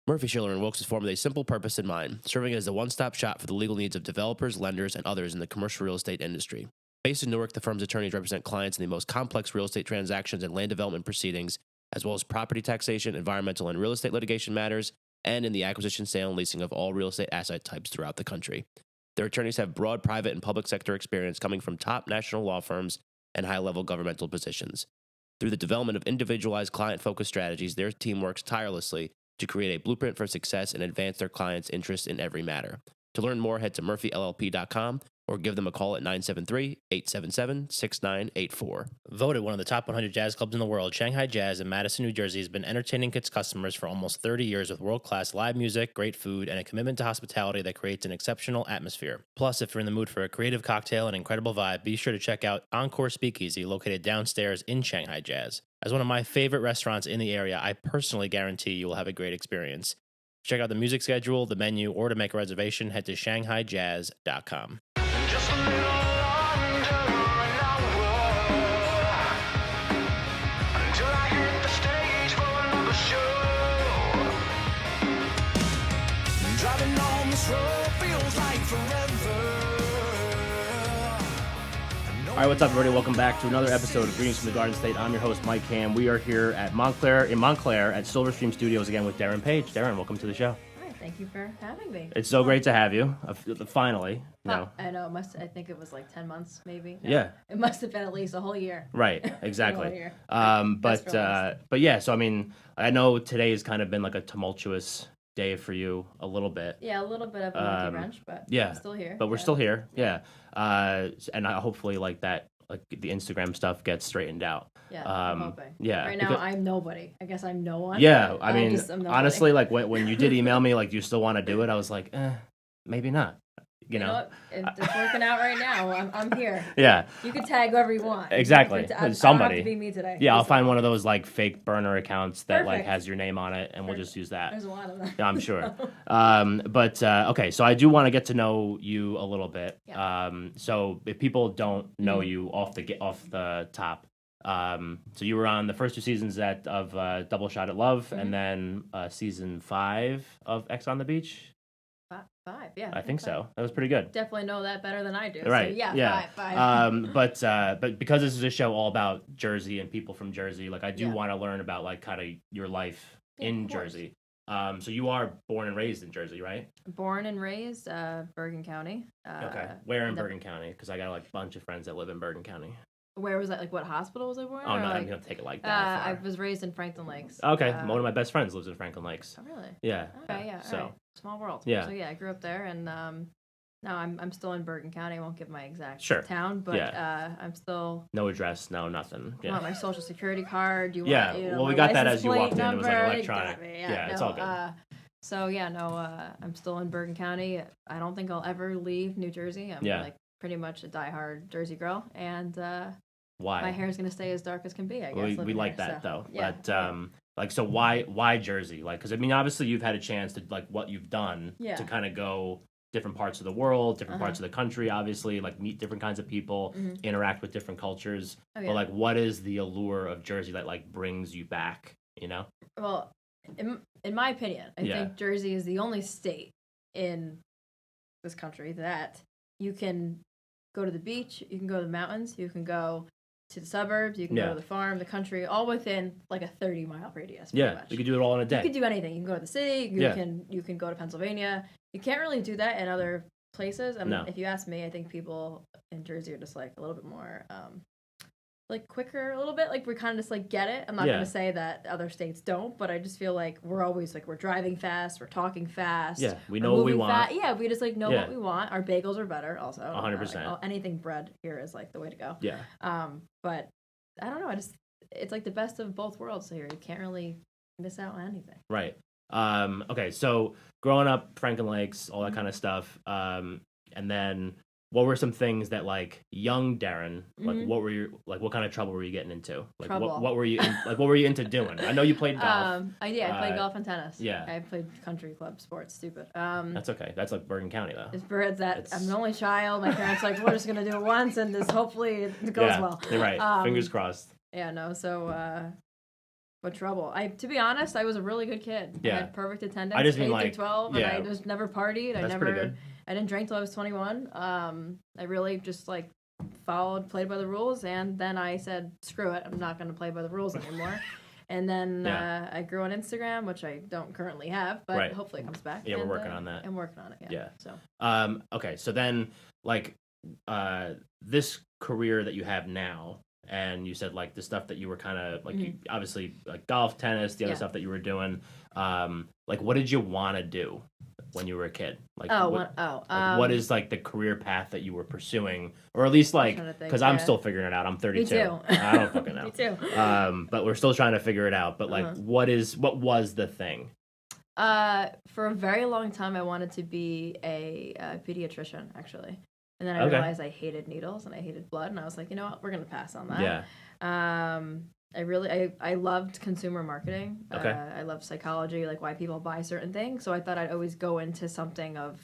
Murphy, Schiller & Wilks is formed with a simple purpose in mind, serving as the one-stop shop for the legal needs of developers, lenders, and others in the commercial real estate industry. Based in Newark, the firm's attorneys represent clients in the most complex real estate transactions and land development proceedings, as well as property taxation, environmental, and real estate litigation matters, and in the acquisition, sale, and leasing of all real estate asset types throughout the country. Their attorneys have broad private and public sector experience coming from top national law firms and high-level governmental positions. Through the development of individualized client-focused strategies, their team works tirelessly to create a blueprint for success and advance their clients' interests in every matter. To learn more, head to murphyllp.com or give them a call at 973-877-6984. Voted one of the top 100 jazz clubs in the world, Shanghai Jazz in Madison, New Jersey has been entertaining its customers for almost 30 years with world-class live music, great food, and a commitment to hospitality that creates an exceptional atmosphere. Plus, if you're in the mood for a creative cocktail and incredible vibe, be sure to check out Encore Speakeasy, located downstairs in Shanghai Jazz. As one of my favorite restaurants in the area, I personally guarantee you will have a great experience. Check out the music schedule, the menu, or to make a reservation, head to shanghaijazz.com. Just a little until I hit the stage for another show. Driving on this road feels like forever. All right, what's up, everybody? Welcome back to another episode of Greetings from the Garden State. I'm your host, Mike Ham. We are here at Montclair at Silverstream Studios again with Derynn Paige. Derynn, welcome to the show. Thank you for having me. It's so great to have you. Finally, you know. I know. I think it was like 10 months, maybe. No, Yeah. It must have been at least a whole year. Right. Exactly. A whole year. But yeah. So I mean, I know today has kind of been like a tumultuous day for you, a little bit. Yeah, a little bit of a monkey wrench, but yeah, I'm still here. But we're still here. Yeah. And hopefully, like that, like the Instagram stuff gets straightened out. Yeah, I'm hoping. Yeah. Right now, I'm nobody. I guess I'm no one. Yeah, I mean, I'm honestly, like when you did email me, like, do you still want to do it? I was like, maybe not. You know what? It's working out right now. I'm here. Yeah. You can tag whoever you want. Exactly. I don't Somebody. have to be me today. Yeah, I'll find one of those like fake burner accounts that like Perfect. has your name on it, and we'll just use that. There's a lot of them. Yeah, I'm sure. Okay, so I do want to get to know you a little bit. Yeah. So if people don't know you off the top, so you were on the first two seasons of Double Shot at Love, and then season 5 of X on the Beach. 5, yeah. I think so. That was pretty good. Definitely know that better than I do. Right. So yeah, yeah. 5. But because this is a show all about Jersey and people from Jersey, like I do Yeah. want to learn about like kind of your life in of course. Jersey. So you are born and raised in Jersey, right? Born and raised, Bergen County. Okay. Where in Bergen County? Because I got like a bunch of friends that live in Bergen County. Where was that? Like, what hospital was I born? Oh, or no, like, I'm going to take it like that. I was raised in Franklin Lakes. Okay. One of my best friends lives in Franklin Lakes. Oh, really? Yeah. Okay, yeah. So. All right. Small world. Yeah. So, yeah, I grew up there, and now I'm still in Bergen County. I won't give my exact Sure. town, but I'm still... No address, no nothing. You Yeah. want my social security card? You Yeah. want, Well, we my got that license as you plate walked in. It was like number? electronic. Got me. Yeah, it's all good. So, yeah, no, I'm still in Bergen County. I don't think I'll ever leave New Jersey. I'm like pretty much a diehard Jersey girl, and... Why? My hair is going to stay as dark as can be, I guess. We like that, though. Yeah. But, like, so why Jersey? Like, because, I mean, obviously you've had a chance to, like, what you've done to kind of go different parts of the world, different parts of the country, obviously, like, meet different kinds of people, interact with different cultures. Oh, yeah. But, like, what is the allure of Jersey that, like, brings you back, you know? Well, in my opinion, I think Jersey is the only state in this country that you can go to the beach, you can go to the mountains, you can go to the suburbs, you can go to the farm, the country, all within like a 30-mile radius. Yeah, you could do it all in a day. You could do anything. You can go to the city. You can go to Pennsylvania. You can't really do that in other places. And if you ask me, I think people in Jersey are just like a little bit more like quicker, a little bit. Like we kind of just like get it. I'm not going to say that other states don't, but I just feel like we're always like we're driving fast, we're talking fast. Yeah, we know what we want. Yeah, we just like know what we want. Our bagels are better, also. 100%. Anything bread here is like the way to go. Yeah. But I don't know. It's like the best of both worlds here. You can't really miss out on anything. Right. Okay. So growing up, Franklin Lakes, all that kind of stuff, and then. What were some things that like young Derynn, like what kind of trouble were you getting into? Like what were you what were you into doing? I know you played golf. I played golf and tennis. Yeah. I played country club sports, stupid. That's okay. That's like Bergen County though. I'm the only child. My parents like we're just gonna do it once and just hopefully it goes well. You're right. Fingers crossed. Yeah, no, so What trouble? To be honest, I was a really good kid. Yeah. I had perfect attendance. I just mean 8 through 12, yeah. and I just never partied. That's pretty good. I didn't drink till I was 21. I really just like played by the rules, and then I said, screw it, I'm not going to play by the rules anymore. And then I grew on Instagram, which I don't currently have, but hopefully it comes back. Yeah, we're working on that. I'm working on it. Yeah. So. Okay, so then like this career that you have now. And you said like the stuff that you were kind of like, you, obviously like golf, tennis, the other stuff that you were doing. Like, what did you want to do when you were a kid? Like, what is like the career path that you were pursuing, or at least like, because I'm still figuring it out. I'm 32. Me too. I don't fucking know. Me too. But we're still trying to figure it out. But like, what was the thing? For a very long time, I wanted to be a pediatrician, actually. And then I realized I hated needles and I hated blood, and I was like, you know what, we're gonna pass on that. Yeah. I loved consumer marketing. Okay. I love psychology, like why people buy certain things. So I thought I'd always go into something of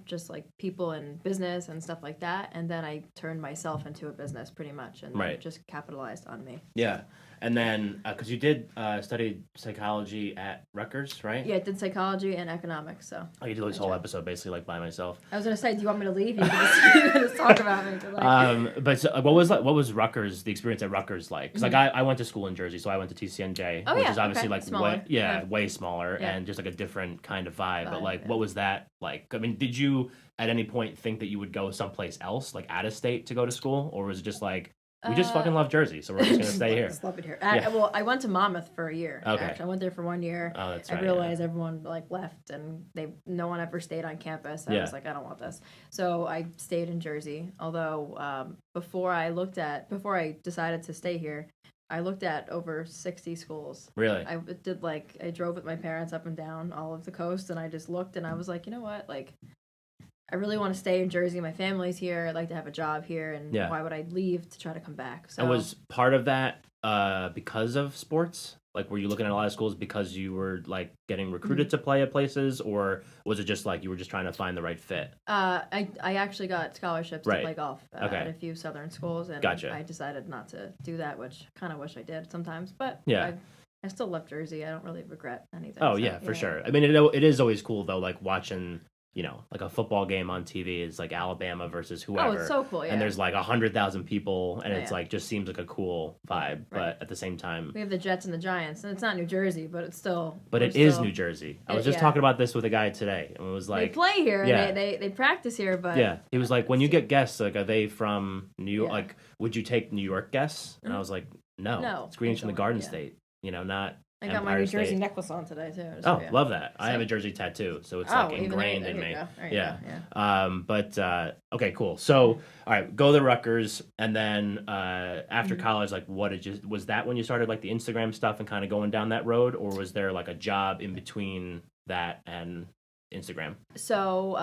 just like people and business and stuff like that. And then I turned myself into a business pretty much, and it just capitalized on me. Yeah. And then, because you did study psychology at Rutgers, right? Yeah, I did psychology and economics, so. I could do this whole episode basically like by myself. I was going to say, do you want me to leave? You can just talk about me. But so, what was Rutgers, the experience at Rutgers like? Because like I went to school in Jersey, so I went to TCNJ, which is obviously like smaller. way smaller and just like a different kind of vibe. But like, what was that like? I mean, did you at any point think that you would go someplace else, like out of state to go to school? Or was it just like, we just fucking love Jersey, so we're just gonna stay here. Just love it here. Well, I went to Monmouth for a year. Okay. Actually. I went there for 1 year. Oh, that's right. I realized everyone like left, and no one ever stayed on campus. I was like, I don't want this. So I stayed in Jersey. Although before I decided to stay here, I looked at over 60 schools. Really? I drove with my parents up and down all of the coast, and I just looked, and I was like, you know what, like. I really want to stay in Jersey. My family's here. I'd like to have a job here, and why would I leave to try to come back? So, and was part of that because of sports? Like, were you looking at a lot of schools because you were like getting recruited to play at places, or was it just like you were just trying to find the right fit? I actually got scholarships to play golf at a few southern schools, and I decided not to do that, which I kind of wish I did sometimes. But I still love Jersey. I don't really regret anything. Oh, so, for sure. I mean, it is always cool though, like watching. You know, like a football game on TV is like Alabama versus whoever. Oh, it's so cool, And there's like 100,000 people, and it's like just seems like a cool vibe. Right. But at the same time, we have the Jets and the Giants, and it's not New Jersey, but it's still. But it is New Jersey. I was just talking about this with a guy today, and it was like they play here. And they practice here, but he was like, when you get guests, like, are they from New York? Like, would you take New York guests? And I was like, no, it's Greens from the Garden State. You know, not. I got my New Jersey necklace on today too. Love that! I have a Jersey tattoo, so it's like ingrained in me. But okay, cool. So, all right, go to Rutgers, and then after college, like, was that when you started like the Instagram stuff and kind of going down that road, or was there like a job in between that and Instagram? So,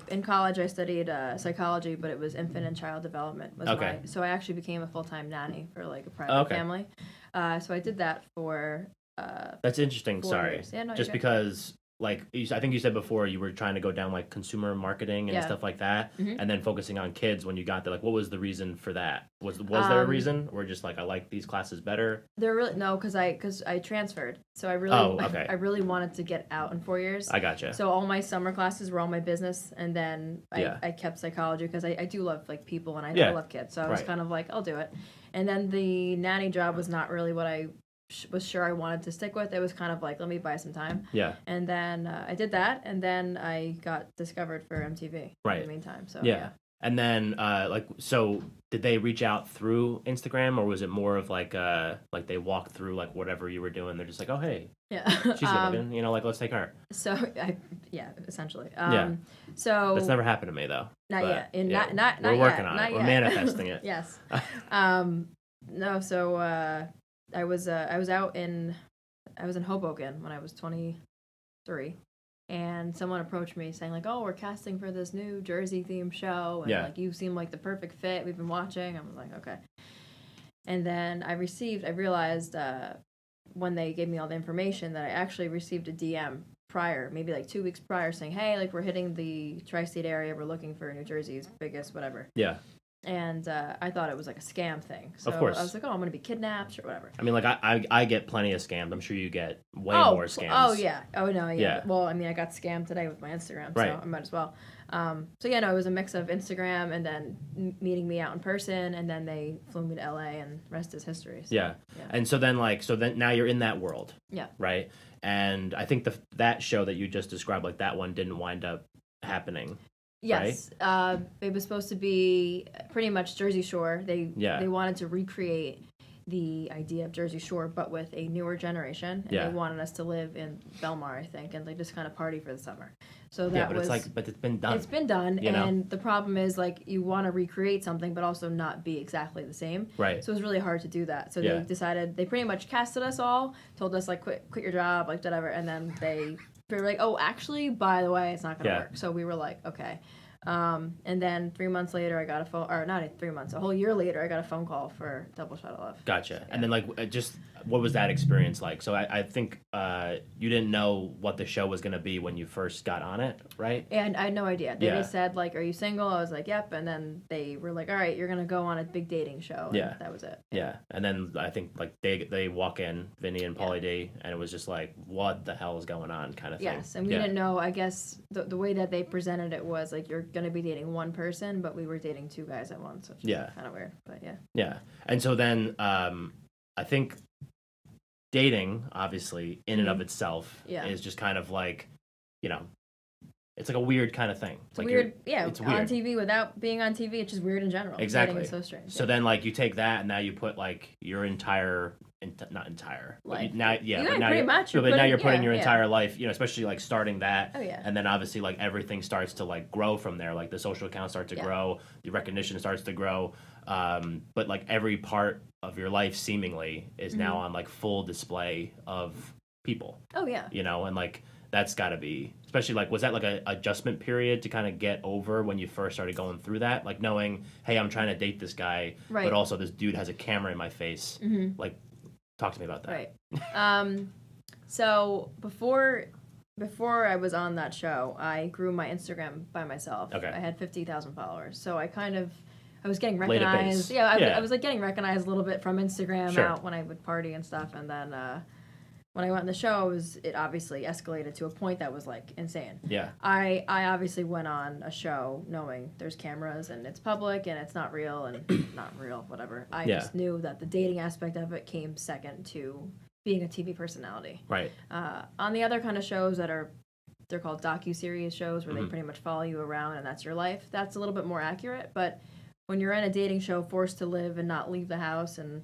in college I studied psychology, but it was infant and child development. So I actually became a full-time nanny for like a private family. So I did that for That's interesting. 4 Sorry. years. Yeah, no, just because like I think you said before you were trying to go down like consumer marketing and stuff like that, and then focusing on kids when you got there. Like, what was the reason for that? Was there a reason, or just like I like these classes better? Because I transferred, so I really wanted to get out in 4 years. I gotcha. So all my summer classes were all my business, and then I kept psychology because I do love like people, and I love kids. So I was kind of like, I'll do it. And then the nanny job was not really what I was sure I wanted to stick with. It was kind of like, let me buy some time. Yeah. And then I did that, and then I got discovered for MTV in the meantime. So yeah. And then so did they reach out through Instagram, or was it more of like they walked through like whatever you were doing? They're just like, oh hey, she's looking, like let's take her. So essentially. So that's never happened to me though. Not yet. Not we're working on it. We're manifesting it. Yes. No. So I was in Hoboken when I was 23, and someone approached me saying like, oh, we're casting for this new Jersey themed show, and like you seem like the perfect fit. We've been watching. I was like, okay. And then I realized when they gave me all the information that I actually received a DM prior, maybe like 2 weeks prior, saying, hey, like we're hitting the tri-state area, we're looking for New Jersey's biggest whatever. Yeah. And I thought it was like a scam thing. So of course. I was like, oh, I'm going to be kidnapped or whatever. I mean, like, I get plenty of scams. I'm sure you get way more scams. Oh, yeah. Oh, no, yeah. Yeah. Well, I mean, I got scammed today with my Instagram, Right. so I might as well. So, yeah, no, it was a mix of Instagram and then meeting me out in person, and then they flew me to LA, and rest is history. So, yeah. And so then, like, now you're in that world. Yeah. Right? And I think that show that you just described, like, that one didn't wind up happening. Yes, right? It was supposed to be pretty much Jersey Shore. They wanted to recreate the idea of Jersey Shore, but with a newer generation, and they wanted us to live in Belmar, I think, and they just kind of party for the summer. So that but it's been done. It's been done, and the problem is like you want to recreate something, but also not be exactly the same. Right. So it was really hard to do that. So they decided they pretty much casted us all, told us like quit your job, like whatever, and then they were like, oh, actually, by the way, it's not going to work. So we were like, okay. And then 3 months later, I got a phone, or not 3 months, a whole year later, I got a phone call for Double Shot of Love. Gotcha. So, yeah. And then, like, just what was that experience like? So I think you didn't know what the show was going to be when you first got on it, right? And I had no idea. They just said, like, are you single? I was like, yep. And then they were like, all right, you're going to go on a big dating show. And that was it. Yeah. And then I think, like, they walk in, Vinny and Pauly D, and it was just like, what the hell is going on kind of thing. Yes. And we didn't know, I guess, the way that they presented it was, like, you're going to be dating one person, but we were dating two guys at once, which is kind of weird. But, yeah. Yeah. And so then I think dating, obviously, in and of itself, is just kind of like, you know, it's like a weird kind of thing. It's like weird, it's weird. On TV without being on TV, it's just weird in general. Exactly. Dating is so strange. So then, like, you take that and now you put, like, your entire, not entire, life. But now, but now pretty you're, much. But now you're putting your entire life, you know, especially, like, starting that. Oh, yeah. And then, obviously, like, everything starts to, like, grow from there. Like, the social accounts start to grow, the recognition starts to grow. But, like, every part of your life, seemingly, is now on, like, full display of people. Oh, yeah. You know, and, like, that's got to be, especially, like, was that, like, a adjustment period to kind of get over when you first started going through that? Like, knowing, hey, I'm trying to date this guy, but also this dude has a camera in my face. Mm-hmm. Like, talk to me about that. Right. So before I was on that show, I grew my Instagram by myself. Okay. I had 50,000 followers. So I was getting recognized. I was like getting recognized a little bit from Instagram out when I would party and stuff. And then when I went on the show, it obviously escalated to a point that was like insane. Yeah. I obviously went on a show knowing there's cameras and it's public and it's not real and not real, whatever. I just knew that the dating aspect of it came second to being a TV personality. Right. On the other kind of shows they're called docuseries shows where they pretty much follow you around and that's your life. That's a little bit more accurate, but when you're in a dating show forced to live and not leave the house and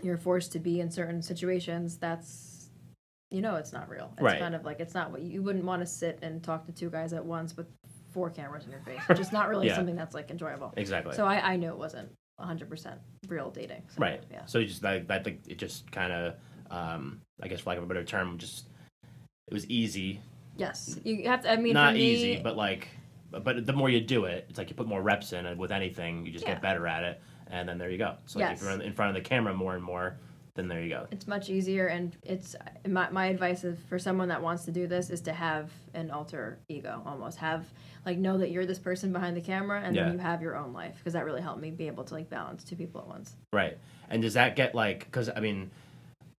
you're forced to be in certain situations, that's, you know, it's not real. It's kind of like, it's not what you wouldn't want to sit and talk to two guys at once with 4 cameras in your face. It's just not really something that's like enjoyable. Exactly. So I knew it wasn't 100% real dating. So, right. Yeah. So you just, it just kind of, I guess for lack of a better term, it was easy. Yes. You have to, I mean, not for me, easy, but like, but the more you do it, it's like you put more reps in, and with anything, you just get better at it, and then there you go. So like if you're in front of the camera more and more, then there you go. It's much easier, and it's my advice is for someone that wants to do this is to have an alter ego, almost know that you're this person behind the camera, and then you have your own life, because that really helped me be able to like balance 2 people at once. Right. And does that get like, because I mean,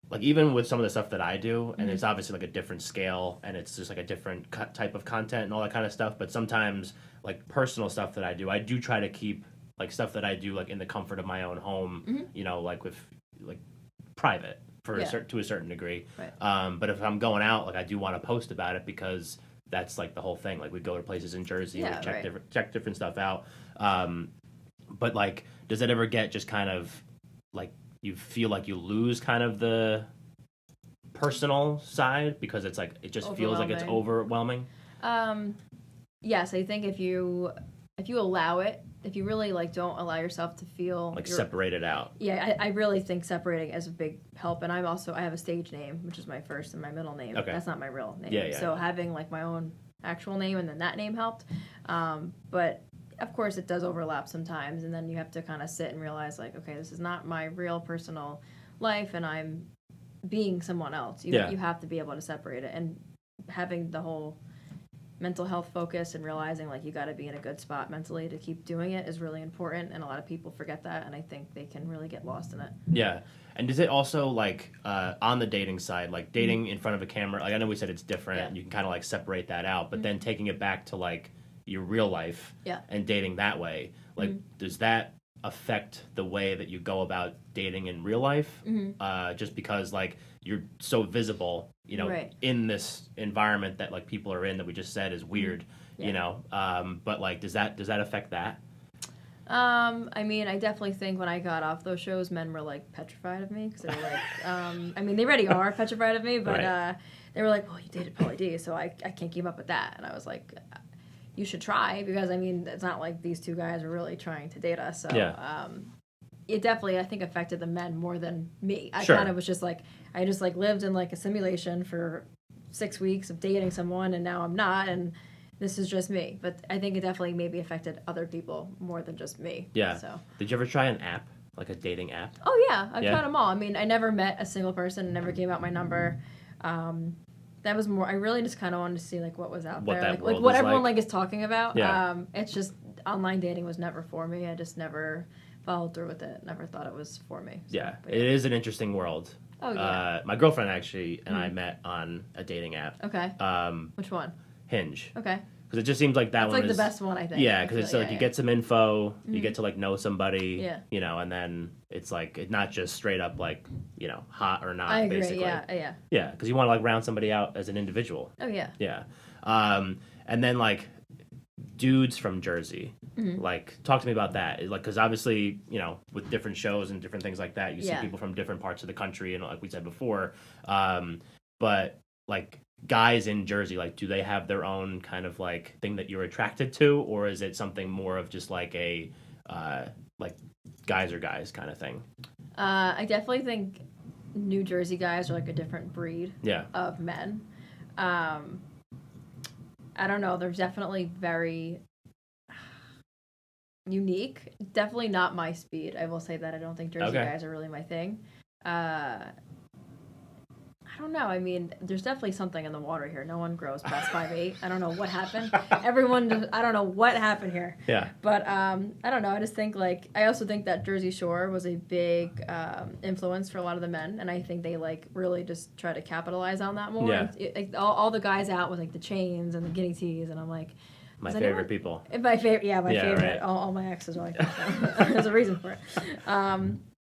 like even with some of the stuff that I do, and it's obviously like a different scale, and it's just like a different type of content and all that kind of stuff. But sometimes like personal stuff that I do try to keep like stuff that I do like in the comfort of my own home, you know, like with like private to a certain degree. Right. But if I'm going out, like I do want to post about it because that's like the whole thing. Like we go to places in Jersey, we check different stuff out. But like, does it ever get just kind of like, you feel like you lose kind of the personal side because it's like it just feels like it's overwhelming? Yes, I think if you allow it, if you really like don't allow yourself to feel like separate it out. Yeah, I really think separating is a big help. And I have a stage name, which is my first and my middle name. Okay. That's not my real name. Yeah. So having like my own actual name and then that name helped. But of course, it does overlap sometimes, and then you have to kind of sit and realize, like, okay, this is not my real personal life, and I'm being someone else. You have to be able to separate it, and having the whole mental health focus and realizing like you got to be in a good spot mentally to keep doing it is really important, and a lot of people forget that, and I think they can really get lost in it. Yeah. And is it also like on the dating side, like dating in front of a camera, like I know we said it's different and you can kind of like separate that out, but then taking it back to like your real life and dating that way, like does that affect the way that you go about dating in real life? Just because like you're so visible, you know, in this environment that like people are in that we just said is weird, you know, but like does that affect that? I mean, I definitely think when I got off those shows, men were like petrified of me because they were like, I mean, they already are petrified of me, but they were like, well, you dated Pauly D, so I can't keep up with that. And I was like, you should try, because I mean, it's not like these two guys are really trying to date us. So it definitely, I think, affected the men more than me. I kind of was just like, I just like lived in like a simulation for 6 weeks of dating someone, and now I'm not, and this is just me. But I think it definitely maybe affected other people more than just me. Yeah. So did you ever try an app, like a dating app? Oh yeah, I've tried them all. I mean, I never met a single person, never gave out my number. That was more, I really just kind of wanted to see like what was out there, like what everyone like is talking about. It's just online dating was never for me. I just never followed through with it. Never thought it was for me. So, it is an interesting world. Oh yeah. My girlfriend actually and I met on a dating app. Okay. Which one? Hinge. Okay. Because it just seems like that's like the best one, I think. Yeah, because it's like you get some info, you get to like know somebody, you know, and then it's like it's not just straight up like, you know, hot or not. I agree. Basically. Yeah, because you want to like round somebody out as an individual. Oh yeah. Yeah, and then like dudes from Jersey, like talk to me about that. Like, because obviously, you know, with different shows and different things like that, you see people from different parts of the country, and like we said before, but like guys in Jersey, like, do they have their own kind of like thing that you're attracted to, or is it something more of just like a like guys are guys kind of thing? I definitely think New Jersey guys are like a different breed of men. I don't know, they're definitely very unique. Definitely not my speed. I will say that. I don't think Jersey guys are really my thing. I don't know. I mean, there's definitely something in the water here. No one grows past 5'8". I don't know what happened. Everyone, I don't know what happened here. Yeah. But I don't know. I just think like, I also think that Jersey Shore was a big influence for a lot of the men, and I think they like really just try to capitalize on that more. Yeah. All the guys out with like the chains and the guinea teas, and I'm like, my favorite people. My favorite, my favorite. Right. All my exes are like that. There's a reason for it.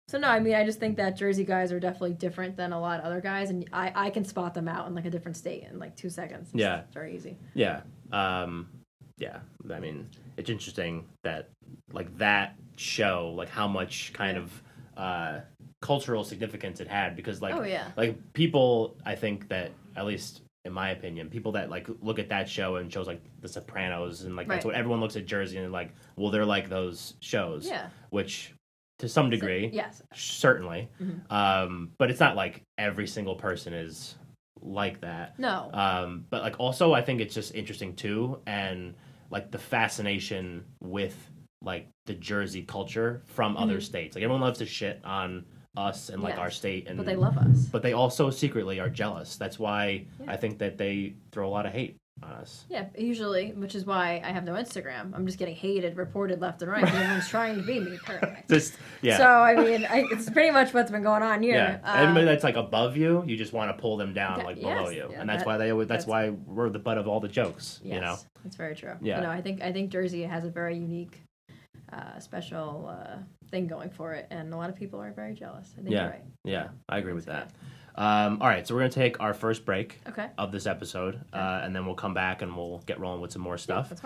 So no, I mean, I just think that Jersey guys are definitely different than a lot of other guys, and I can spot them out in like a different state in like 2 seconds. It's very easy. Yeah. Yeah. I mean, it's interesting that like that show, like how much kind of cultural significance it had, because like like people, I think that, at least in my opinion, people that like look at that show and shows like The Sopranos and like that's what everyone looks at Jersey and like, well, they're like those shows. Yeah. Which to some degree, yes, certainly. But it's not like every single person is like that. No. But like also, I think it's just interesting too, and like the fascination with like the Jersey culture from other states. Like everyone loves to shit on us and like our state, and but they love us. But they also secretly are jealous. That's why I think that they throw a lot of hate on us. Yeah, usually, which is why I have no Instagram. I'm just getting hated, reported left and right. Everyone's trying to be me currently. So I mean, it's pretty much what's been going on here. Yeah, anybody that's like above you, you just want to pull them down like below you, and that's why they always. That's why we're the butt of all the jokes. Yes, you know, it's very true. Yeah, I think Jersey has a very unique, special thing going for it, and a lot of people are very jealous. I think you're right. Yeah, I agree with that. All right, so we're going to take our first break of this episode, and then we'll come back and we'll get rolling with some more stuff. Yeah,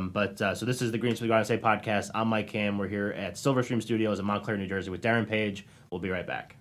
that's fine. So this is the Green Sweet Garden Say podcast. I'm Mike Cam. We're here at Silverstream Studios in Montclair, New Jersey with Derynn Paige. We'll be right back.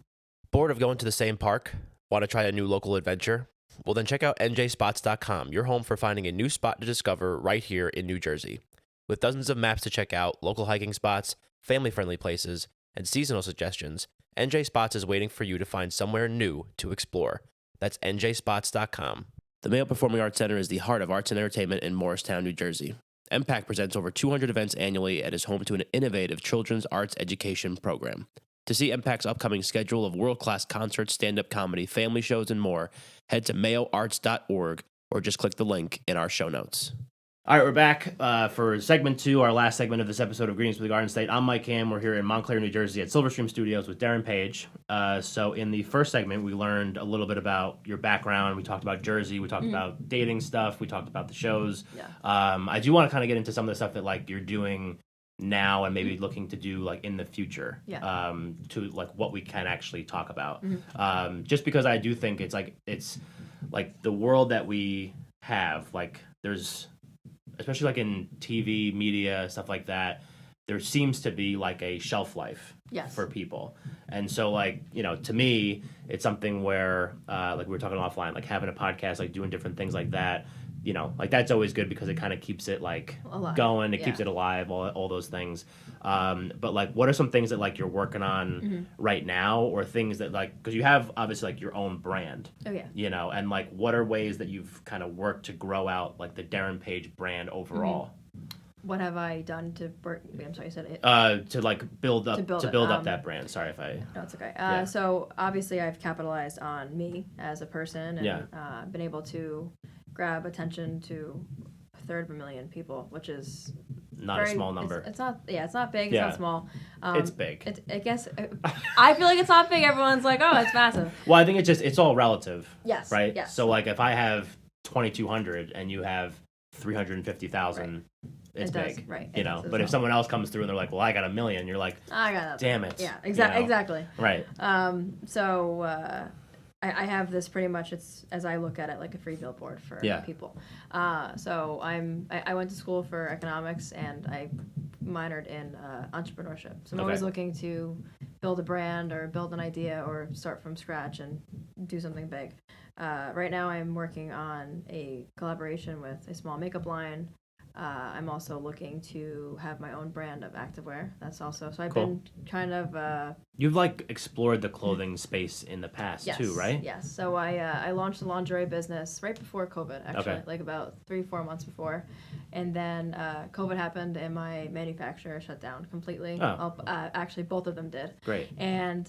Bored of going to the same park? Want to try a new local adventure? Well, then check out njspots.com, your home for finding a new spot to discover right here in New Jersey. With dozens of maps to check out, local hiking spots, family-friendly places, and seasonal suggestions, NJ Spots is waiting for you to find somewhere new to explore. That's njspots.com. The Mayo Performing Arts Center is the heart of arts and entertainment in Morristown, New Jersey. MPAC presents over 200 events annually and is home to an innovative children's arts education program. To see MPAC's upcoming schedule of world-class concerts, stand-up comedy, family shows, and more, head to mayoarts.org or just click the link in our show notes. All right, we're back for segment 2, our last segment of this episode of Greetings from the Garden State. I'm Mike Ham. We're here in Montclair, New Jersey at Silverstream Studios with Derynn Paige. So in the first segment, we learned a little bit about your background. We talked about Jersey. We talked about dating stuff. We talked about the shows. Yeah. I do want to kind of get into some of the stuff that like you're doing now and maybe looking to do like in the future. Yeah. To like what we can actually talk about. Just because I do think it's like the world that we have, like there's, especially like in TV, media, stuff like that, there seems to be like a shelf life for people. And so like, you know, to me, it's something where, like we were talking offline, like having a podcast, like doing different things like that, you know, like that's always good because it kind of keeps it like alive. Going, it keeps it alive, all those things. But like, what are some things that like you're working on right now, or things that like, because you have obviously like your own brand, you know, and like what are ways that you've kind of worked to grow out like the Derynn Paige brand overall? What have I done to work? I'm sorry, you said it. To like build up that brand. Sorry if I. No, it's okay. So obviously I've capitalized on me as a person and been able to grab attention to 1/3 people, which is not a small number. It's not. Yeah, it's not big. It's not small. It's big. I guess I feel like it's not big. Everyone's like, oh, it's massive. Well, I think it's all relative. Yes. Right. Yes. So like, if I have 2,200 and you have 350,000. It's big, right? You know, but if someone else comes through and they're like, "Well, I got 1 million," you're like, "I got damn it." Yeah, exactly. Right. So I have this pretty much. It's, as I look at it, like a free billboard for people. So I went to school for economics and I minored in entrepreneurship. So I'm always looking to build a brand or build an idea or start from scratch and do something big. Right now, I'm working on a collaboration with a small makeup line. I'm also looking to have my own brand of activewear. That's also, so I've been kind of... You've like explored the clothing space in the past too, right? Yes. So I launched the lingerie business right before COVID, actually, like about 3-4 months before. And then COVID happened and my manufacturer shut down completely. Oh. Actually, both of them did. Great. And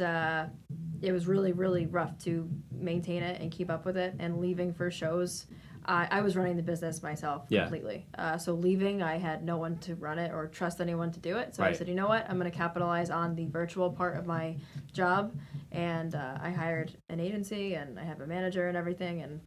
it was really, really rough to maintain it and keep up with it. And leaving for shows, I was running the business myself completely. So leaving, I had no one to run it or trust anyone to do it. So I said, you know what? I'm going to capitalize on the virtual part of my job. And I hired an agency and I have a manager and everything. And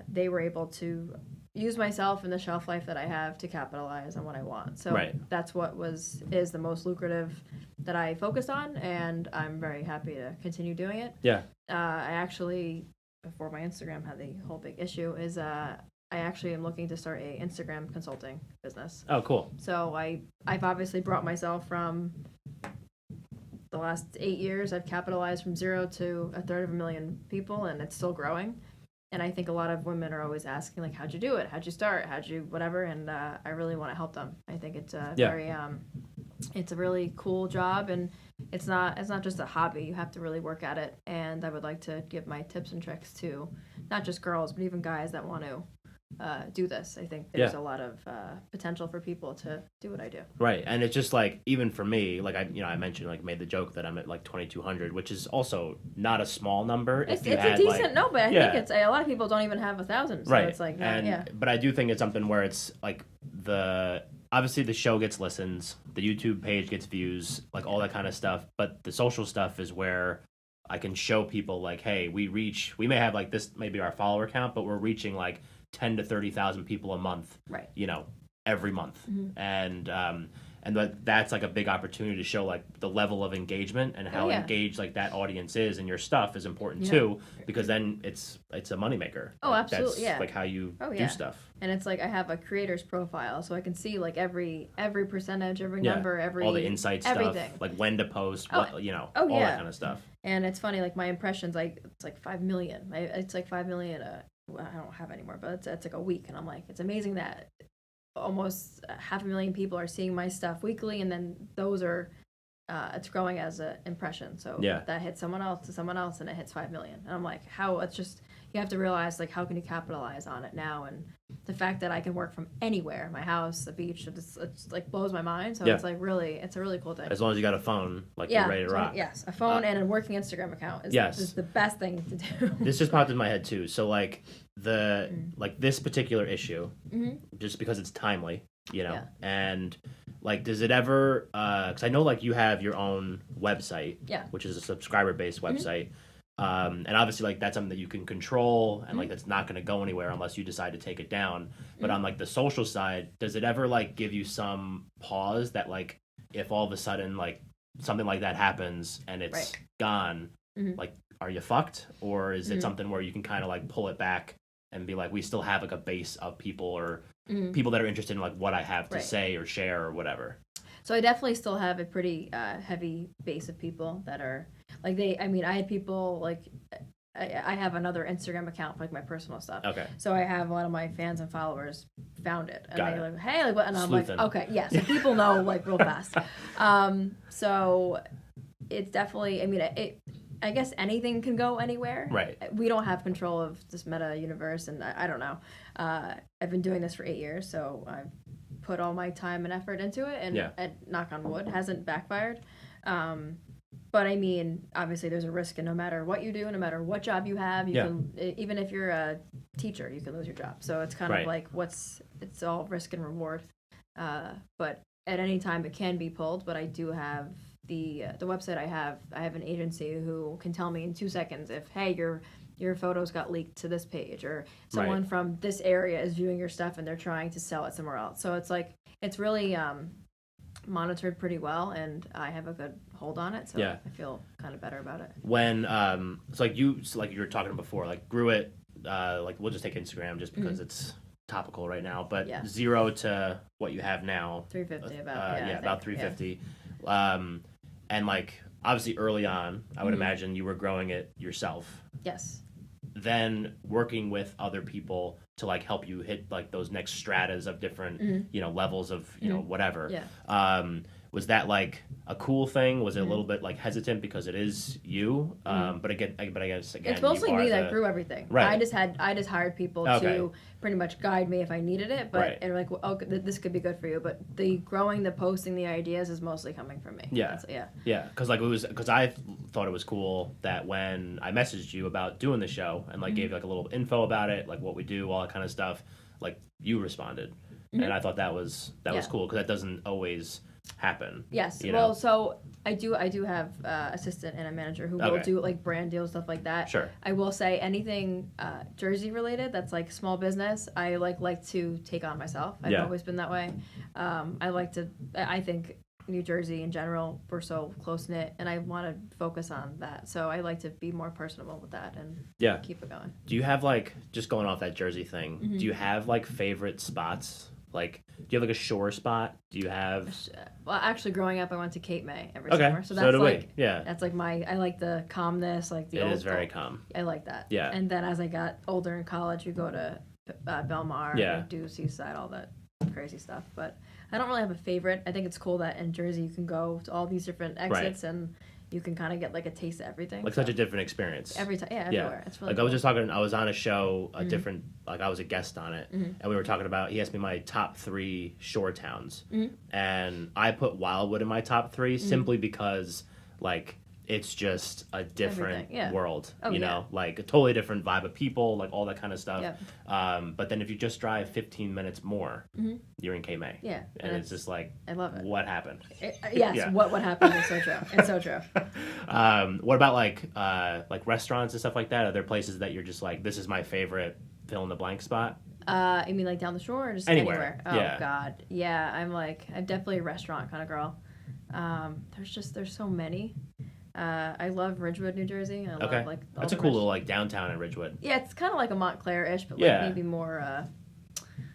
they were able to use myself and the shelf life that I have to capitalize on what I want. So that's what is the most lucrative that I focused on. And I'm very happy to continue doing it. Yeah. I actually... before my Instagram had the whole big issue, is I actually am looking to start a Instagram consulting business. Oh, cool. So I've obviously brought myself from the last 8 years. I've capitalized from 0 to 1/3 people, and it's still growing. And I think a lot of women are always asking, like, how'd you do it? How'd you start? How'd you whatever? And I really want to help them. I think it's very it's a really cool job, and it's not just a hobby. You have to really work at it. And I would like to give my tips and tricks to not just girls, but even guys that want to do this. I think there's a lot of potential for people to do what I do. Right. And it's just like, even for me, like I mentioned, like made the joke that I'm at like 2,200, which is also not a small number. It's a decent but I think it's a lot of people don't even have 1,000. So it's like, but I do think it's something where it's like obviously the show gets listens, the YouTube page gets views, like all that kind of stuff. But the social stuff is where I can show people like, hey, we may have like this, maybe our follower count, but we're reaching like 10 to 30,000 people a month, you know, every month. And that's like a big opportunity to show like the level of engagement and how engaged like that audience is, and your stuff is important too, because then it's a moneymaker. Oh, like, absolutely. That's like how you do stuff. And it's like I have a creator's profile, so I can see like every percentage, every number, all the insight everything. Stuff, like when to post, what, you know, all that kind of stuff. And it's funny, like my impressions, it's like 5 million. It's like 5 million. I don't have anymore, but it's like a week, and I'm like, it's amazing that almost 500,000 people are seeing my stuff weekly, and then those are it's growing as an impression. So that hits someone else, and it hits 5 million. And I'm like, how? It's just, you have to realize like, how can you capitalize on it now? And the fact that I can work from anywhere, my house, the beach, it's like blows my mind. So it's like it's a really cool thing. As long as you got a phone, like you're ready to rock. Yes, a phone and a working Instagram account is the best thing to do. This just popped in my head too. So like like this particular issue, just because it's timely, you know, and like does it ever? Because I know like you have your own website, which is a subscriber based website. And obviously, like that's something that you can control, and like that's not going to go anywhere unless you decide to take it down. But on like the social side, does it ever like give you some pause that like if all of a sudden like something like that happens and it's gone, like are you fucked, or is it something where you can kind of like pull it back and be like, we still have like a base of people or people that are interested in like what I have to say or share or whatever? So I definitely still have a pretty heavy base of people that are like I had people like I have another Instagram account for like my personal stuff. Okay. So I have a lot of my fans and followers found it, and they're like, hey, like what? And I'm like, okay, yeah. So people know like real fast. So it's definitely. I mean, I guess anything can go anywhere. Right. We don't have control of this meta universe, and I don't know. I've been doing this for 8 years, so I've put all my time and effort into it, and knock on wood, hasn't backfired. But I mean, obviously there's a risk, and no matter what you do, no matter what job you have, you can, even if you're a teacher, you can lose your job. So it's kind of like it's all risk and reward. But at any time it can be pulled, but I do have the website I have an agency who can tell me in 2 seconds if, hey, your photos got leaked to this page, or someone from this area is viewing your stuff and they're trying to sell it somewhere else. So it's like, it's really monitored pretty well, and I have a good hold on it, so I feel kind of better about it. When it's like you were talking before, like grew it, like we'll just take Instagram just because it's topical right now, but 0 to what you have now, 350 about 350. And like obviously early on, I would imagine you were growing it yourself. Yes. Then working with other people to like help you hit like those next stratas of different you know levels of you know whatever. Was that like a cool thing? Was it a little bit like hesitant because it is you? But I guess again, it's mostly me that grew everything. Right. I just hired people to pretty much guide me if I needed it. But and like, oh, this could be good for you. But the growing, the posting, the ideas is mostly coming from me. Yeah. Because like because I thought it was cool that when I messaged you about doing the show and like gave like a little info about it, like what we do, all that kind of stuff, like you responded, and I thought that was cool because that doesn't always happen. Yes. Well, so I do have assistant and a manager who will do like brand deals, stuff like that. Sure. I will say anything Jersey related that's like small business, I like to take on myself. I've always been that way. I think New Jersey in general, we're so close knit, and I want to focus on that. So I like to be more personable with that and keep it going. Do you have like, just going off that Jersey thing, do you have like favorite spots? Like, do you have like a shore spot? Do you have? Well, actually, growing up, I went to Cape May every summer, so that's like that's like I like the calmness, like the. It is very calm. I like that. Yeah. And then as I got older in college, we go to Belmar, and do Seaside, all that crazy stuff. But I don't really have a favorite. I think it's cool that in Jersey you can go to all these different exits and you can kind of get like a taste of everything. Like such a different experience. Every time, everywhere. It's really like cool. I was just talking. I was on a show, a different. Like I was a guest on it, and we were talking about. He asked me my top 3 shore towns, and I put Wildwood in my top 3 simply because like it's just a different world. You know, like a totally different vibe of people, like all that kind of stuff. But then if you just drive 15 minutes more, you're in Cape May. Yeah, and it's just like I love it. What happened? What happened is so true. It's so true. What about like restaurants and stuff like that? Are there places that you're just like, this is my favorite fill in the blank spot? You mean like down the shore or just anywhere? Oh God, yeah. I'm definitely a restaurant kind of girl. There's so many. I love Ridgewood, New Jersey. I love like that's a cool little like downtown in Ridgewood. Yeah, it's kind of like a Montclair-ish, but like maybe more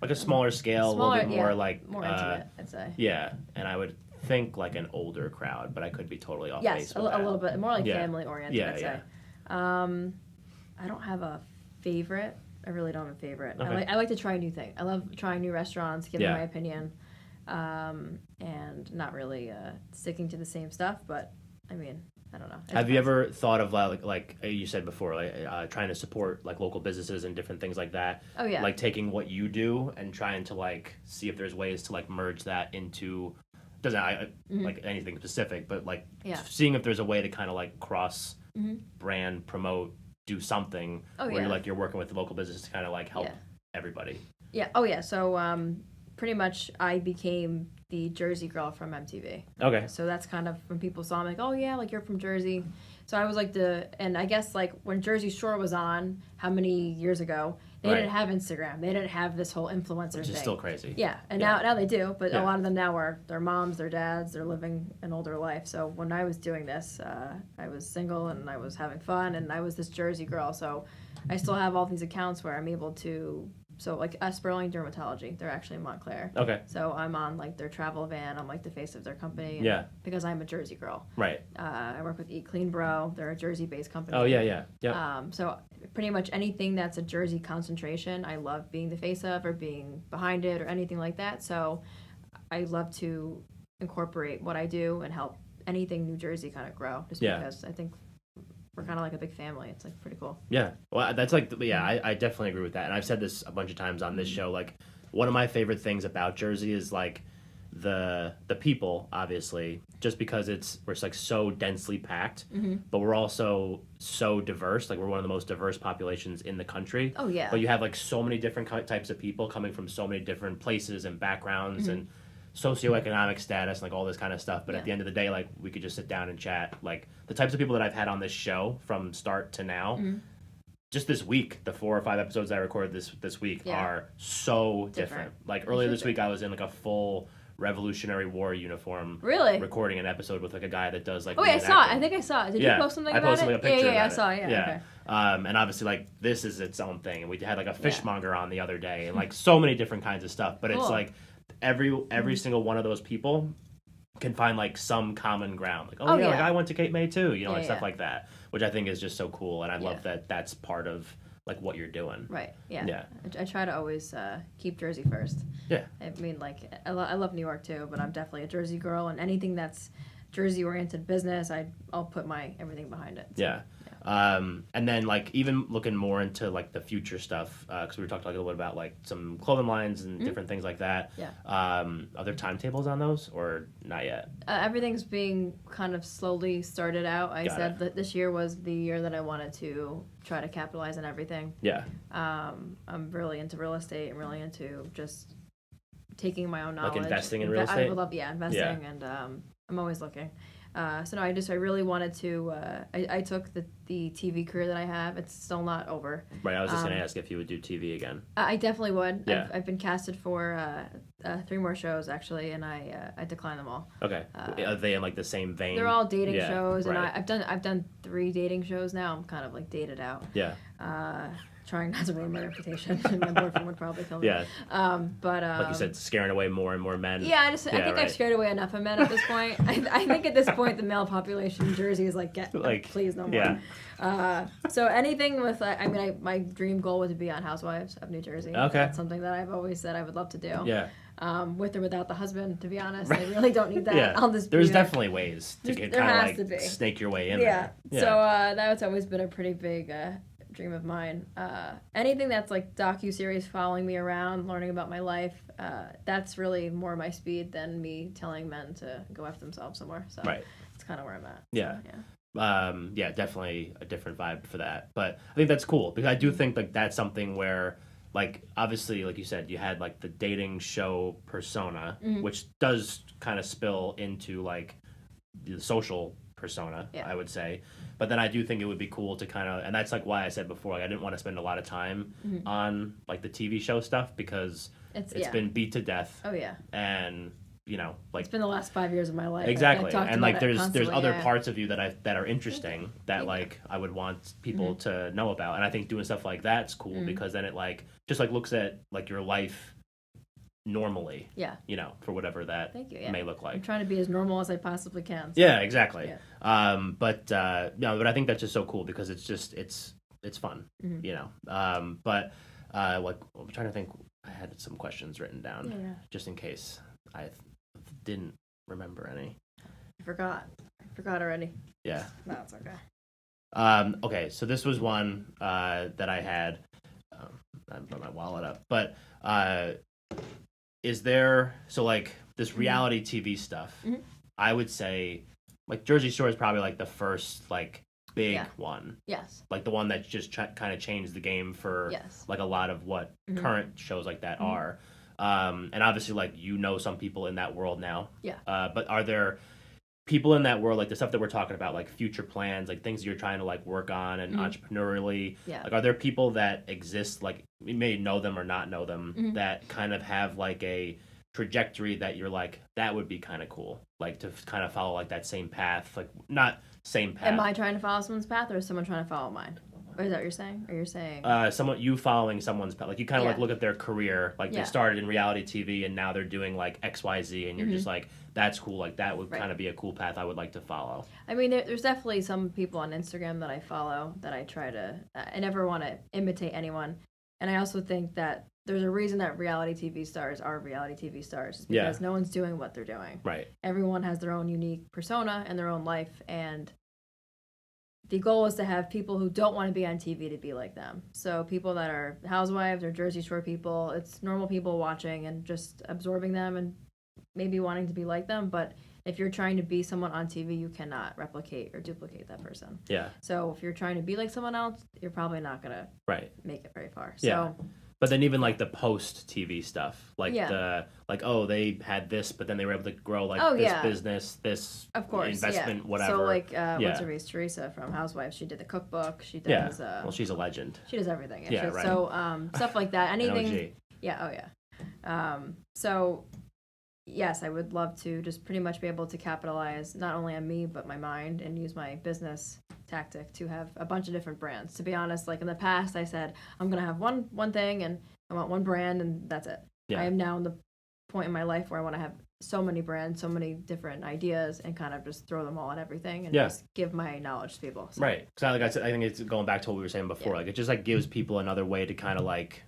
like a smaller scale, a little bit more like more intimate, I'd say. Yeah, and I would think like an older crowd, but I could be totally off base. Yes, a little bit more like family oriented. I'd say. I don't have a favorite. I really don't have a favorite. I like to try new things. I love trying new restaurants, giving my opinion, and not really sticking to the same stuff. But I mean, I don't know. Have you ever thought of like you said before, like trying to support like local businesses and different things like that? Oh yeah. Like taking what you do and trying to like see if there's ways to like merge that into like anything specific, but like seeing if there's a way to kind of like cross brand promote, do something where you're working with the local business to kind of like help everybody. Yeah. Oh yeah. So pretty much I became the Jersey girl from MTV. Okay. So that's kind of when people saw me like, oh yeah, like you're from Jersey. So I was like and I guess like when Jersey Shore was on, how many years ago, they didn't have Instagram. They didn't have this whole influencer Which thing. is still crazy. Yeah. And now they do, but a lot of them now are their moms, their dads, they're living an older life. So when I was doing this, I was single and I was having fun and I was this Jersey girl. So I still have all these accounts where I'm able to. So, like, Sterling Dermatology, they're actually in Montclair. Okay. So, I'm on, like, their travel van. I'm, like, the face of their company. Because I'm a Jersey girl. Right. I work with Eat Clean Bro. They're a Jersey-based company. Oh, yeah. So, pretty much anything that's a Jersey concentration, I love being the face of or being behind it or anything like that. So, I love to incorporate what I do and help anything New Jersey kind of grow. Just because I think we're kind of like a big family. It's like pretty cool. Yeah. Well, that's like, I definitely agree with that. And I've said this a bunch of times on this show. Like, one of my favorite things about Jersey is like the people, obviously, just because we're like so densely packed, but we're also so diverse. Like, we're one of the most diverse populations in the country. Oh, yeah. But you have like so many different types of people coming from so many different places and backgrounds and socioeconomic status, like all this kind of stuff. But at the end of the day, like, we could just sit down and chat. Like, the types of people that I've had on this show from start to now, just this week, the 4 or 5 episodes I recorded this week are so different. Like, earlier this week, I was in like a full Revolutionary War uniform. Really? Recording an episode with like a guy that does like. Oh, wait, I saw it. I think I saw it. Did you post something about it? I posted like a picture. Yeah, I saw it. Yeah. Okay. And obviously, like, this is its own thing. And we had like a fishmonger on the other day, and like so many different kinds of stuff. But it's like every single one of those people can find like some common ground. Like, like I went to Cape May too, you know, and stuff like that, which I think is just so cool. And I love that that's part of like what you're doing. Right. Yeah. I try to always keep Jersey first. Yeah. I mean, like, I love New York too, but I'm definitely a Jersey girl, and anything that's Jersey oriented business, I'll put my everything behind it. So, and then like even looking more into like the future stuff, because we were talking a little bit about like some clothing lines and different things like that. Are there timetables on those or not yet? Everything's being kind of slowly started out. I said that this year was the year that I wanted to try to capitalize on everything. I'm really into real estate. I'm really into just taking my own knowledge. Like investing in real estate? I would love, investing, and I'm always looking. So no, I really wanted to. I took the TV career that I have. It's still not over. Right. I was just gonna ask if you would do TV again. I definitely would. Yeah. I've been casted for 3 more shows actually, and I declined them all. Okay. Are they in like the same vein? They're all dating shows, and I've done 3 dating shows now. I'm kind of like dated out. Yeah. Trying not to ruin my reputation. My boyfriend would probably kill me. Yeah. But like you said, scaring away more and more men. Yeah, I think I've scared away enough of men at this point. I think at this point the male population in Jersey is like, please no more. Yeah. So anything with, my dream goal was to be on Housewives of New Jersey. Okay. That's something that I've always said I would love to do. Yeah. With or without the husband, to be honest, I really don't need that. Yeah. There's definitely ways to kind of like snake your way in there. Yeah. So that's always been a pretty big dream of mine. Anything that's like docu-series following me around, learning about my life, that's really more my speed than me telling men to go F themselves somewhere. So it's kind of where I'm at. Yeah. So, definitely a different vibe for that. But I think that's cool because I do think like that's something where like obviously like you said you had like the dating show persona, which does kind of spill into like the social persona, I would say. But then I do think it would be cool to kind of, and that's like why I said before, like I didn't want to spend a lot of time on like the TV show stuff because it's been beat to death. Oh yeah. And you know, like it's been the last 5 years of my life. Exactly. And like there's other parts of you that are interesting that like I would want people to know about. And I think doing stuff like that's cool because then it like just like looks at like your life normally, you know, for whatever that may look like. I'm trying to be as normal as I possibly can. So. Yeah, exactly. Yeah. But I think that's just so cool because it's just it's fun, you know. But like I'm trying to think. I had some questions written down just in case I didn't remember any. Forgot already. Yeah. No, it's okay. Okay, so this was one that I had. I put my wallet up, but is there this reality TV stuff? Mm-hmm. I would say like Jersey Shore is probably like the first big one. Yes. Like the one that just kind of changed the game for like a lot of what current shows like that are. And obviously like some people in that world now. Yeah. But are there people in that world, like the stuff that we're talking about, like future plans, like things you're trying to like work on and entrepreneurially, like are there people that exist, like you may know them or not know them, that kind of have like a trajectory that you're like, that would be kind of cool, like to kind of follow like that same path, like not same path. Am I trying to follow someone's path or is someone trying to follow mine? Or is that what you're saying? Or you're saying you following someone's path, like you kind of like look at their career, like they started in reality TV and now they're doing like XYZ and you're just like, that's cool, like that would kind of be a cool path I would like to follow. I mean, there's definitely some people on Instagram that I follow that I try to, I never want to imitate anyone. And I also think that there's a reason that reality TV stars are reality TV stars, because no one's doing what they're doing. Right. Everyone has their own unique persona and their own life, and the goal is to have people who don't want to be on TV to be like them. So people that are housewives or Jersey Shore people, it's normal people watching and just absorbing them and maybe wanting to be like them. But if you're trying to be someone on TV, you cannot replicate or duplicate that person. Yeah. So if you're trying to be like someone else, you're probably not going to make it very far. Yeah. So, but then even like the post TV stuff, like they had this, but then they were able to grow this business, this of course, investment, whatever. So like, what's her face, Teresa from Housewives, she did the cookbook. She does. Well, she's a legend. She does everything. Yeah, right. So stuff like that. Anything. So yes, I would love to just pretty much be able to capitalize not only on me but my mind and use my business tactic to have a bunch of different brands. To be honest, like in the past, I said I'm gonna have one thing and I want one brand and that's it. Yeah. I am now in the point in my life where I want to have so many brands, so many different ideas, and kind of just throw them all at everything and just give my knowledge to people. So. Right. Because like I said, I think it's going back to what we were saying before. Like it just like gives people another way to kind of like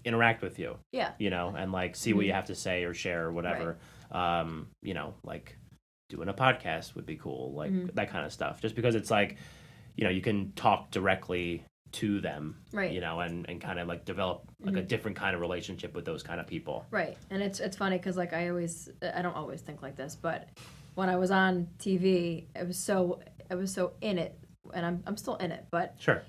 interact with you. Yeah. And like see what you have to say or share or whatever. Right. Like doing a podcast would be cool, like that kind of stuff. Just because it's like, you can talk directly to them, right? And kind of like develop like a different kind of relationship with those kind of people. Right. And it's funny because like I don't always think like this, but when I was on TV, I was so in it, and I'm still in it, but sure.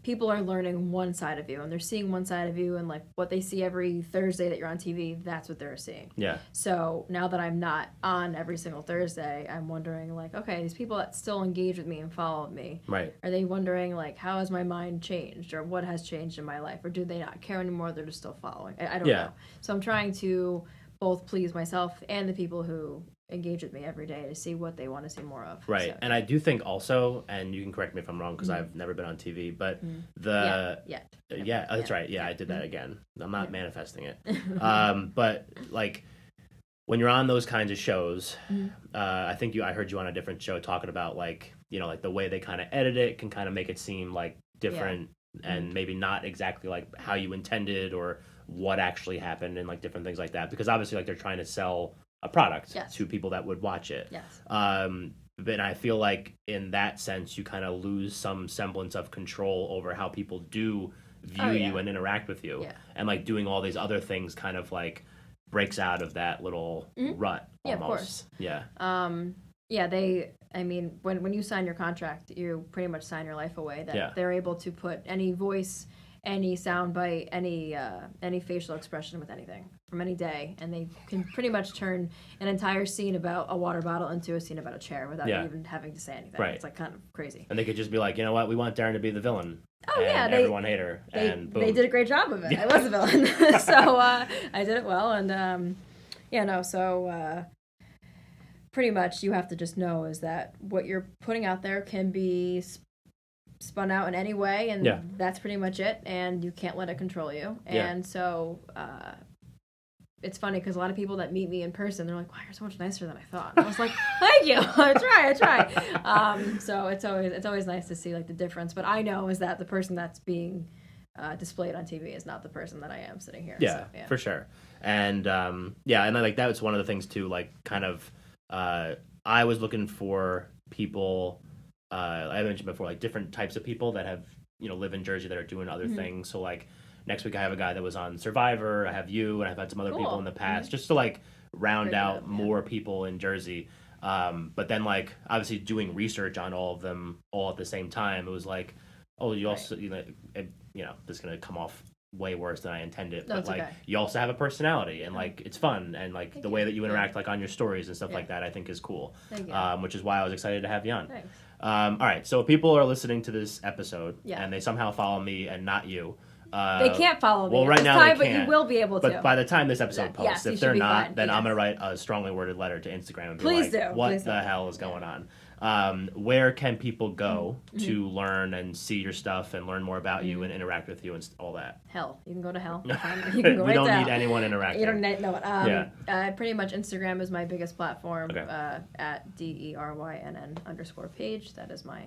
People are learning one side of you and they're seeing one side of you, and like what they see every Thursday that you're on TV, that's what they're seeing. Yeah. So now that I'm not on every single Thursday, I'm wondering like, okay, these people that still engage with me and follow me, right? Are they wondering like, how has my mind changed, or what has changed in my life, or do they not care anymore? They're just still following. I don't know. So I'm trying to both please myself and the people who engage with me every day to see what they want to see more of. Right. So, and I do think also, and you can correct me if I'm wrong because I've never been on TV, but that's right. Yeah, I did that again. I'm not manifesting it. But like when you're on those kinds of shows, I think I heard you on a different show talking about like, like the way they kind of edit it can kind of make it seem like different and maybe not exactly like how you intended or what actually happened and like different things like that, because obviously like they're trying to sell a product to people that would watch it. Yes. But I feel like in that sense, you kind of lose some semblance of control over how people do view you and interact with you. Yeah. And like doing all these other things kind of like breaks out of that little rut almost. Yeah, of course. Yeah. When you sign your contract, you pretty much sign your life away, that they're able to put any voice, any sound bite, any facial expression with anything from any day, and they can pretty much turn an entire scene about a water bottle into a scene about a chair without even having to say anything. Right. It's like kind of crazy. And they could just be like, you know what, we want Derynn to be the villain. Oh and everyone hate her. And boom. They did a great job of it. I was the villain, so I did it well, and pretty much you have to just know is that what you're putting out there can be spun out in any way, and that's pretty much it, and you can't let it control you. And so it's funny because a lot of people that meet me in person, they're like, wow, you're so much nicer than I thought. And I was like, thank you. I try. So it's always nice to see like the difference, but I know is that the person that's being displayed on TV is not the person that I am sitting here. Yeah, for sure. And and then like that was one of the things too, like kind of I was looking for people. I mentioned before, like different types of people that have live in Jersey that are doing other things. So like next week I have a guy that was on Survivor. I have you, and I've had some other people in the past, just to like round out more people in Jersey. But then like obviously doing research on all of them all at the same time, it was like, oh, you also this is gonna come off way worse than I intended. But like you also have a personality, and like it's fun, and like the way that you interact like on your stories and stuff like that, I think is cool. Which is why I was excited to have you on. Thanks. All right, so if people are listening to this episode and they somehow follow me and not you. They can't follow me. Well, right now they but can't. you will be able to. But by the time this episode posts, if they're not, fine. then I'm going to write a strongly worded letter to Instagram and be Please like, do. what Please the hell is going on? Where can people go to learn and see your stuff and learn more about you and interact with you and all that? Hell. You can go to hell. You can go we right don't to need hell. anyone interacting. You don't need no one. Pretty much Instagram is my biggest platform. At DERYNN_page. That is my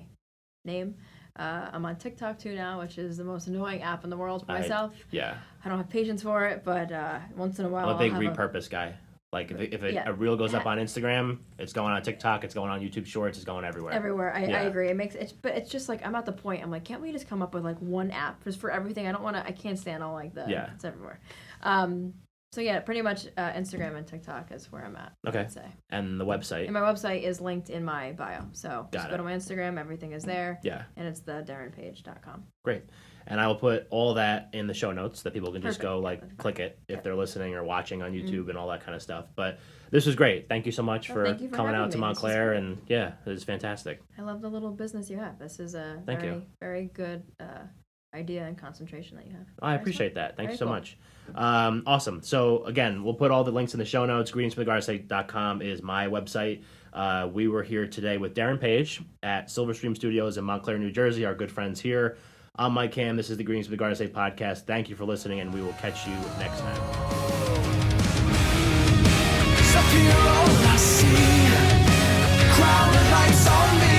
name. I'm on TikTok too now, which is the most annoying app in the world for myself. I don't have patience for it, but once in a while I'm a big repurpose guy. Like if a reel goes up on Instagram, it's going on TikTok, it's going on YouTube Shorts, it's going everywhere. I agree. But it's just like I'm at the point. I'm like, can't we just come up with like one app just for everything? I can't stand all like the it's everywhere. So yeah, pretty much Instagram and TikTok is where I'm at. Okay. I'd say. And the website? And my website is linked in my bio. So just go to my Instagram. Everything is there. Yeah. And it's the DerynPaige.com. Great. And I will put all that in the show notes so that people can just go click it if they're listening or watching on YouTube and all that kind of stuff. But this was great. Thank you so much for coming out to Montclair. And it was fantastic. I love the little business you have. This is a very good idea and concentration that you have. I appreciate that. Thank you so much. Awesome. So again, we'll put all the links in the show notes. greetingsfromthegardenState.com is my website. We were here today with Derynn Paige at Silverstream Studios in Montclair, New Jersey, our good friends here. I'm Mike Cam. This is the Greetings from the Garden State podcast. Thank you for listening, and we will catch you next time. Up here all I see, crowd of lights on me.